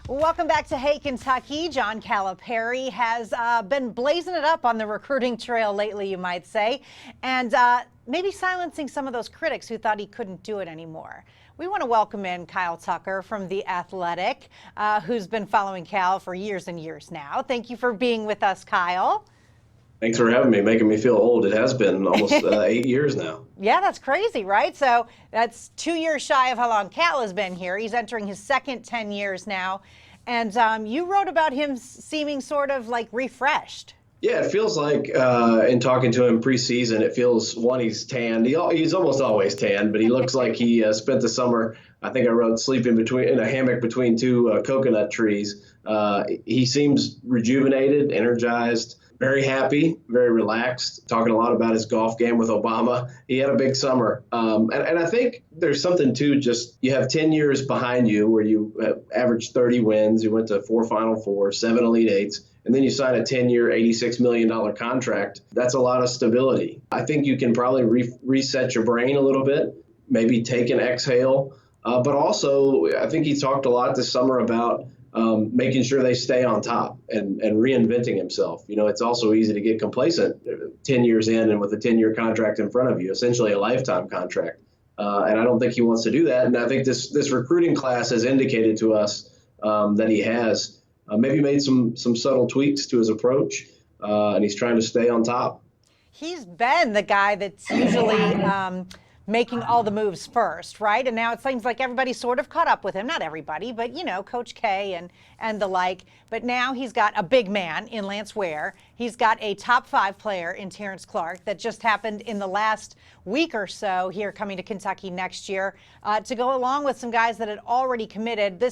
Welcome back to Hey Kentucky. John Calipari has been blazing it up on the recruiting trail lately, you might say, and maybe silencing some of those critics who thought he couldn't do it anymore. We want to welcome in Kyle Tucker from The Athletic, who's been following Cal for years and years now. Thank you for being with us, Kyle. Thanks for having me, making me feel old. It has been almost 8 years now. Yeah, that's crazy, right? So that's 2 years shy of how long Cal has been here. He's entering his second 10 years now. And you wrote about him seeming sort of like refreshed. Yeah, it feels like in talking to him preseason, it feels one, he's tanned. He's almost always tanned, but he looks like he spent the summer. I think I wrote sleeping in a hammock between two coconut trees. He seems rejuvenated, energized, very happy, very relaxed. Talking a lot about his golf game with Obama. He had a big summer, and I think there's something to just you have 10 years behind you where you averaged 30 wins. You went to 4 Final Fours, 7 Elite Eights. And then you sign a 10-year, $86 million contract. That's a lot of stability. I think you can probably reset your brain a little bit, maybe take an exhale. But also, I think he talked a lot this summer about making sure they stay on top and reinventing himself. You know, it's also easy to get complacent 10 years in and with a 10-year contract in front of you, essentially a lifetime contract. And I don't think he wants to do that. And I think this recruiting class has indicated to us that he has maybe made some subtle tweaks to his approach, and he's trying to stay on top. He's been the guy that's usually making all the moves first, right? And now it seems like everybody's sort of caught up with him. Not everybody, but, you know, Coach K and the like. But now he's got a big man in Lance Ware. He's got a top 5 player in Terrence Clark that just happened in the last week or so here coming to Kentucky next year to go along with some guys that had already committed.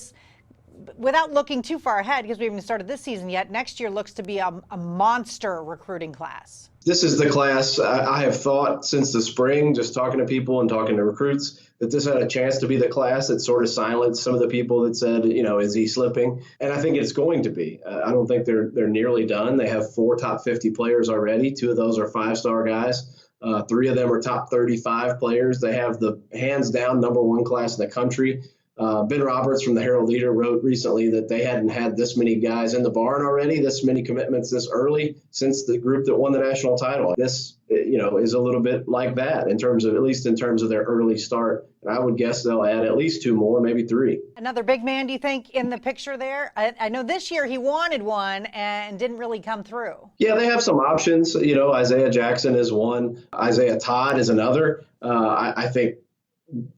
Without looking too far ahead, because we haven't started this season yet, next year looks to be a monster recruiting class. This is the class I have thought since the spring, just talking to people and talking to recruits, that this had a chance to be the class that sort of silenced some of the people that said, you know, is he slipping? And I think it's going to be. I don't think they're nearly done. They have 4 top 50 players already. 2 of those are 5-star guys. 3 of them are top 35 players. They have the hands down #1 class in the country. Ben Roberts from the Herald Leader wrote recently that they hadn't had this many guys in the barn already, this many commitments this early since the group that won the national title. This, you know, is a little bit like that in terms of, at least in terms of their early start. And I would guess they'll add at least 2 more, maybe 3. Another big man, do you think, in the picture there? I know this year he wanted one and didn't really come through. Yeah, they have some options. You know, Isaiah Jackson is one. Isaiah Todd is another. I think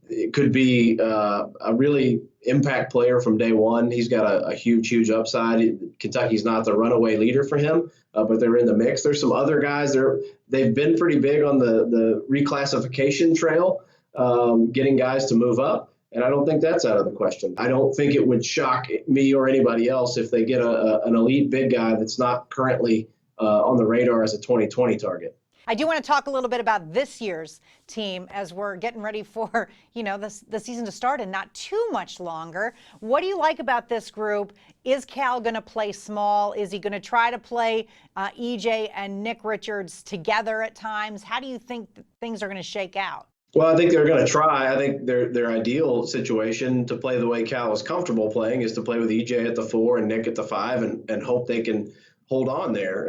it could be a really impact player from day one. He's got a huge upside. Kentucky's not the runaway leader for him, but they're in the mix. There's some other guys. They've been pretty big on the reclassification trail, getting guys to move up. And I don't think that's out of the question. I don't think it would shock me or anybody else if they get an elite big guy that's not currently on the radar as a 2020 target. I do want to talk a little bit about this year's team as we're getting ready for, you know, the season to start in not too much longer. What do you like about this group? Is Cal going to play small? Is he going to try to play EJ and Nick Richards together at times? How do you think things are going to shake out? Well, I think they're going to try. I think their ideal situation to play the way Cal is comfortable playing is to play with EJ at the 4 and Nick at the 5 and hope they can hold on there,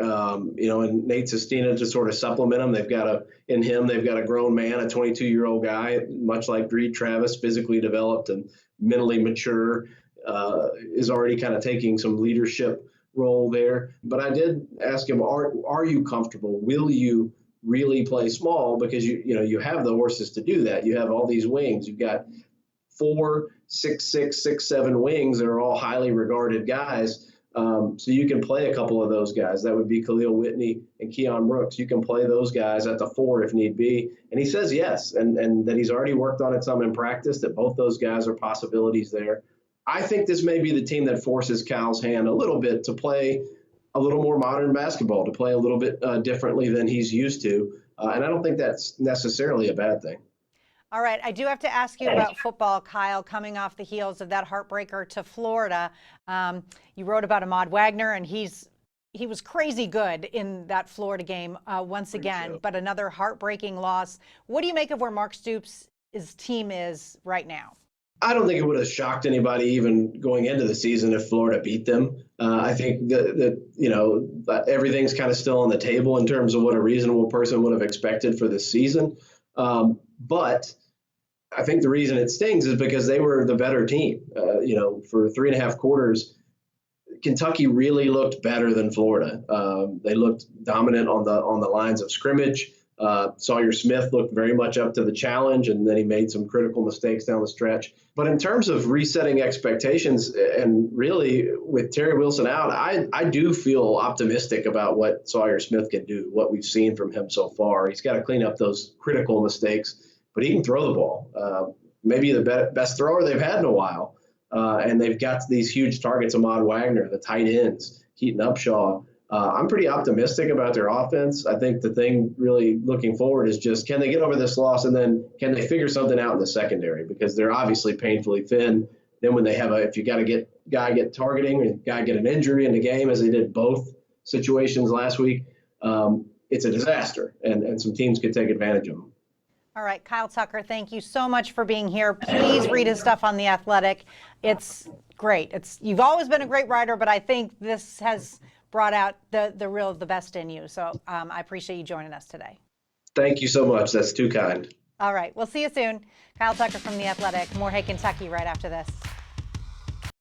you know, and Nate Sestina to sort of supplement them. They've got a grown man, a 22-year-old guy, much like Reed Travis, physically developed and mentally mature, is already kind of taking some leadership role there. But I did ask him, are you comfortable? Will you really play small? Because you have the horses to do that. You have all these wings. You've got 4, 6'6", 6'7" wings that are all highly regarded guys. So you can play a couple of those guys. That would be Khalil Whitney and Keon Brooks. You can play those guys at the 4 if need be. And he says yes, and that he's already worked on it some in practice, that both those guys are possibilities there. I think this may be the team that forces Cal's hand a little bit to play a little more modern basketball, to play a little bit differently than he's used to. And I don't think that's necessarily a bad thing. All right, I do have to ask you about football, Kyle, coming off the heels of that heartbreaker to Florida. You wrote about Ahmad Wagner, and he was crazy good in that Florida game once again, but another heartbreaking loss. What do you make of where Mark Stoops' team is right now? I don't think it would have shocked anybody even going into the season if Florida beat them. I think that everything's kind of still on the table in terms of what a reasonable person would have expected for this season. But I think the reason it stings is because they were the better team. For 3.5 quarters, Kentucky really looked better than Florida. They looked dominant on the lines of scrimmage. Sawyer Smith looked very much up to the challenge, and then he made some critical mistakes down the stretch. But in terms of resetting expectations, and really with Terry Wilson out, I do feel optimistic about what Sawyer Smith can do, what we've seen from him so far. He's got to clean up those critical mistakes, but he can throw the ball. Maybe the best thrower they've had in a while. And they've got these huge targets, Ahmad Wagner, the tight ends, Keaton Upshaw. I'm pretty optimistic about their offense. I think the thing really looking forward is just, can they get over this loss, and then can they figure something out in the secondary, because they're obviously painfully thin. Then when they have if you got to get targeting, or you got to get an injury in the game, as they did both situations last week, it's a disaster, and some teams could take advantage of them. All right, Kyle Tucker, thank you so much for being here. Please read his stuff on The Athletic. It's great. You've always been a great writer, but I think this has brought out the best in you. So I appreciate you joining us today. Thank you so much. That's too kind. All right, we'll see you soon. Kyle Tucker from The Athletic. More Hey Kentucky right after this.